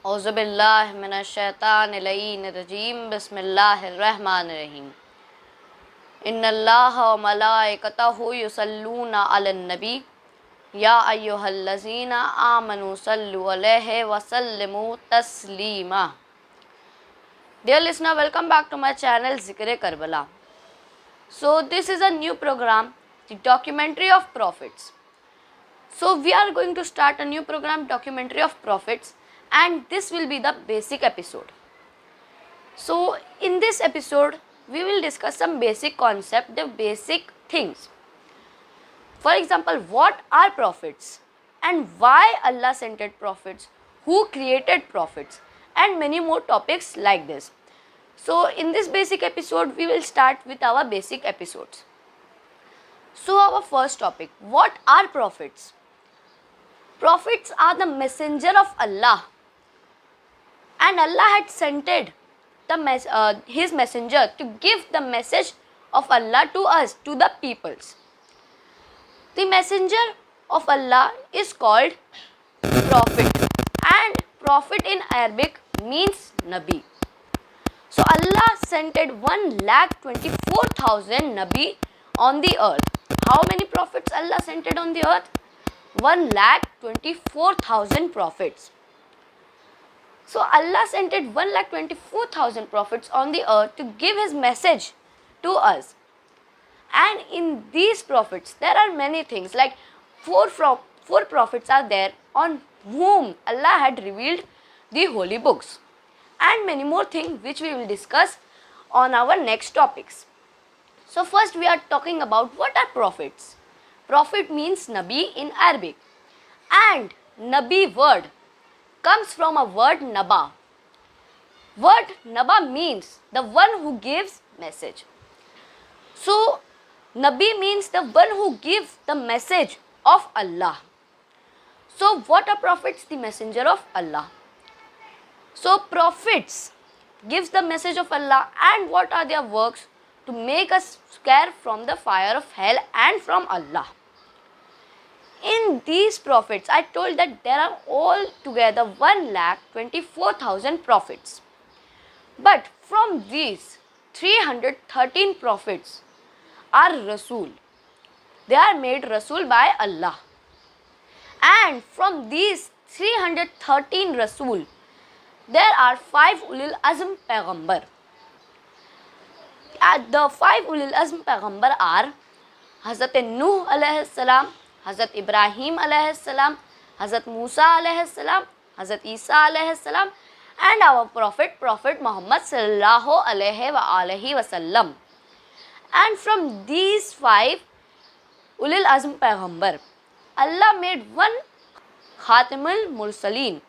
औज़ुबिल्लाहि मिनश्शैतानिर्रजीम बिस्मिल्लाहिर्रहमानिर्रहीम इन्नल्लाहा व मलाइकतहु युसल्लूना अलन नबी या अय्युहल्लज़ीना आमनु सल्लु अलैहि व सल्लिमू Taslima. Dear listener, welcome back to my channel Zikr Karbala. So this is a new program, the documentary of prophets. So we are going to start a new program, documentary of prophets, and this will be the basic episode. So in this episode we will discuss some basic concept, the basic things. For example, what are prophets and why Allah sent prophets, who created prophets, and many more topics like this. So in this basic episode we will start with our basic episodes. So our first topic, what are prophets? Prophets are the messenger of Allah, and Allah had sent his messenger to give the message of Allah to us, to the peoples. The messenger of Allah is called prophet, and prophet in Arabic means Nabi. So Allah sent 1,24,000 Nabi on the earth. How many prophets Allah sent on the earth? 1,24,000 prophets. So Allah sent 1,24,000 prophets on the earth to give his message to us. And in these prophets there are many things, like four prophets are there on whom Allah had revealed the holy books, and many more things which we will discuss on our next topics. So first we are talking about what are prophets. Prophet means Nabi in Arabic, and Nabi word comes from a word Naba. Word Naba means the one who gives message. So Nabi means the one who gives the message of Allah. So what are prophets? The messenger of Allah. So prophets gives the message of Allah, and what are their works? To make us scared from the fire of hell and from Allah. In these prophets, I told that there are all together 1,24,000 prophets. But from these 313 prophets are Rasul. They are made Rasul by Allah. And from these 313 Rasul, there are 5 Ulil Azm Payghambar. The 5 Ulil Azm Payghambar are Hazrat Nuh alayhi salam, Hazrat Ibrahim alayhi salam, Hazrat Musa alayhi salam, Hazrat Isa alayhi salam, and our Prophet Muhammad sallallahu alayhi wa sallam. And from these 5 Ulil Azm Payghambar, Allah made one Khatimul Mursaleen,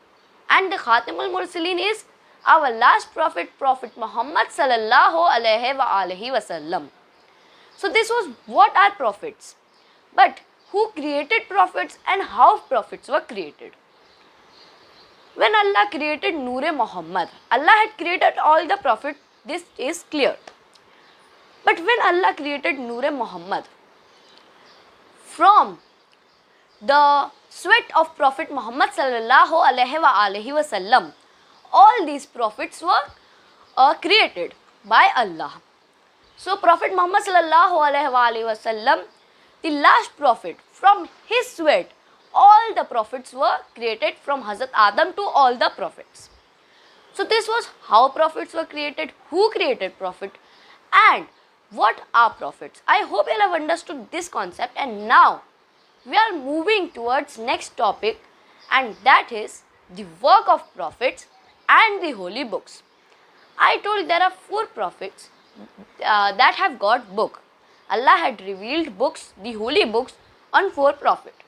and the Khatimul Mursaleen is our last prophet, Prophet Muhammad sallallahu alayhi wa sallam. So this was what are prophets. But who created prophets and how prophets were created? When Allah created Noor Muhammad, Allah had created all the prophets, this is clear. But when Allah created Noor Muhammad, from the sweat of Prophet Muhammad sallallahu alayhi wa sallam, all these prophets were created by Allah. So Prophet Muhammad sallallahu alayhi wa sallam, the last prophet, from his sweat, all the prophets were created, from Hazrat Adam to all the prophets. So this was how prophets were created, who created prophet, and what are prophets. I hope you have understood this concept, and now we are moving towards next topic, and that is the work of prophets and the holy books. I told there are 4 prophets that have got book. Allah had revealed books, the holy books, on 4 prophets.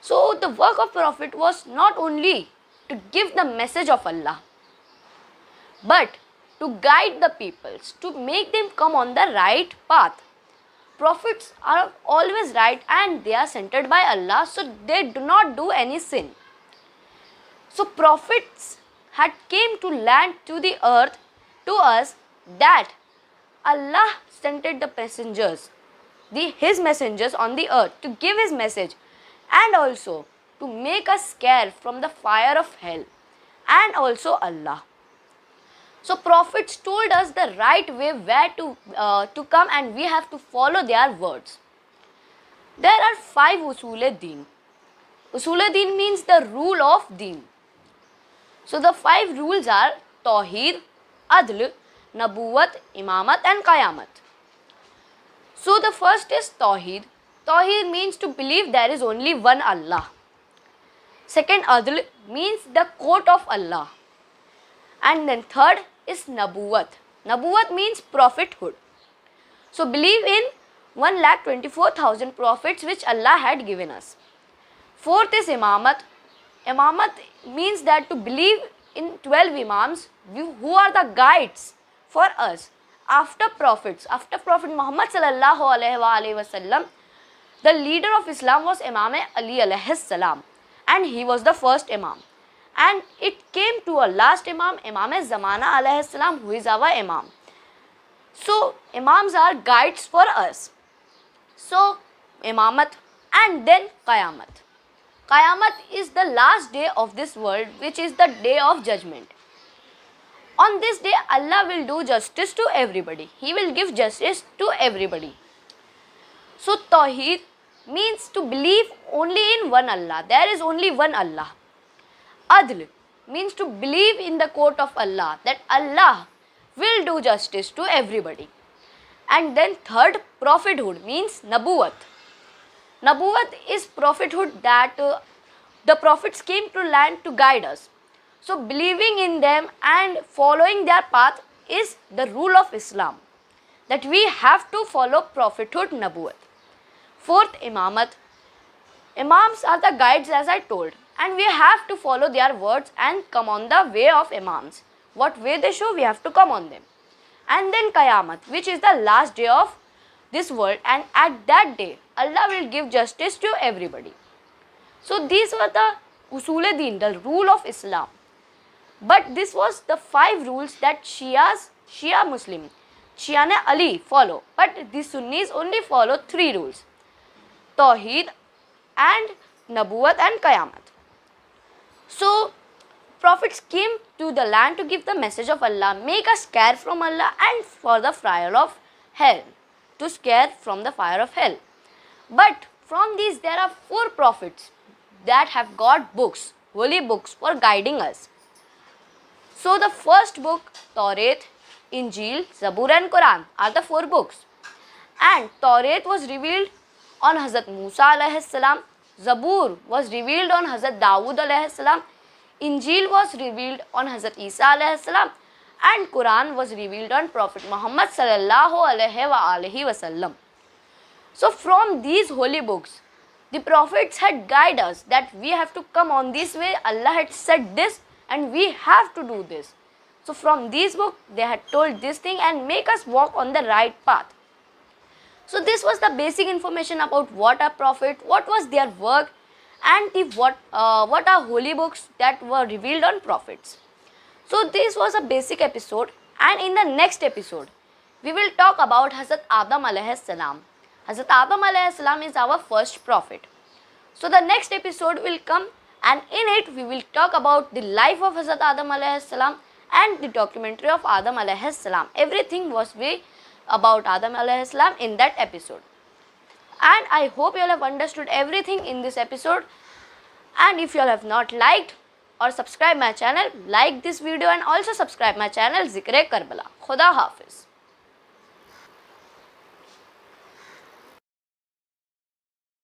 So the work of prophet was not only to give the message of Allah, but to guide the peoples, to make them come on the right path. Prophets are always right, and they are sent by Allah, so they do not do any sin. So prophets had came to land, to the earth, to us, that Allah sent the messengers, his messengers on the earth to give his message, and also to make us scared from the fire of hell and also Allah. So prophets told us the right way where to come, and we have to follow their words. There are 5 usul-e-deen. Usul-e-deen means the rule of deen. So the 5 rules are Tawheed, Adl, Nabuwat, Imamat and Qayamat. So the first is Tawheed. Tawheed means to believe there is only one Allah. Second, Adl means the court of Allah. And then third is Nabuwat. Nabuwat means prophethood. So believe in 1,24,000 prophets which Allah had given us. Fourth is Imamat. Imamat means that to believe in 12 Imams who are the guides for us after prophets. After Prophet Muhammad sallallahu alaihi wasallam, the leader of Islam was Imam Ali alayhi salam, and he was the first Imam. And it came to a last Imam, Imam Zamana alayhi salam, who is our Imam. So Imams are guides for us. So Imamat and then Qayamat. Qayamat is the last day of this world, which is the day of judgment. On this day, Allah will do justice to everybody. He will give justice to everybody. So Tawheed means to believe only in one Allah. There is only one Allah. Adl means to believe in the court of Allah, that Allah will do justice to everybody. And then third, prophethood means Nabuwat. Nabuwat is prophethood, that the prophets came to land to guide us. So believing in them and following their path is the rule of Islam, that we have to follow prophethood, Nabuwat. Fourth, Imamat. Imams are the guides, as I told, and we have to follow their words and come on the way of Imams. What way they show, we have to come on them. And then Qayamat, which is the last day of this world, and at that day Allah will give justice to everybody. So these were the usul-e-deen, the rule of Islam. But this was the 5 rules that Shia Muslim, Shia Ali follow, but the Sunnis only follow 3 rules: Tawheed and Nabuwat and Qayamat. So prophets came to the land to give the message of Allah, make us scare from Allah and for the fire of hell, to scare from the fire of hell. But from these there are 4 prophets that have got books, holy books for guiding us. So the first book, Tawrat, Injil, Zabur and Quran are the 4 books. And Tawrat was revealed on Hazrat Musa alayhi salam, Zabur was revealed on Hazrat Dawood alayhi salam, Injil was revealed on Hazrat Isa alayhi salam, and Quran was revealed on Prophet Muhammad sallallahu alaihi wasallam. So from these holy books, the prophets had guided us that we have to come on this way, Allah had said this and we have to do this. So from these books they had told this thing and make us walk on the right path. So this was the basic information about what are prophets, what was their work, and what are holy books that were revealed on prophets. So this was a basic episode, and in the next episode we will talk about Hazrat Adam alayhi salam. Hazrat Adam alayhi salam is our first prophet. So the next episode will come, and in it we will talk about the life of Hazrat Adam alayhi salam and the documentary of Adam alayhi salam. Everything was about Adam alayhi salam in that episode. And I hope you all have understood everything in this episode. And if you all have not liked or subscribed my channel, like this video and also subscribe my channel Zikre Karbala. Khuda Hafiz.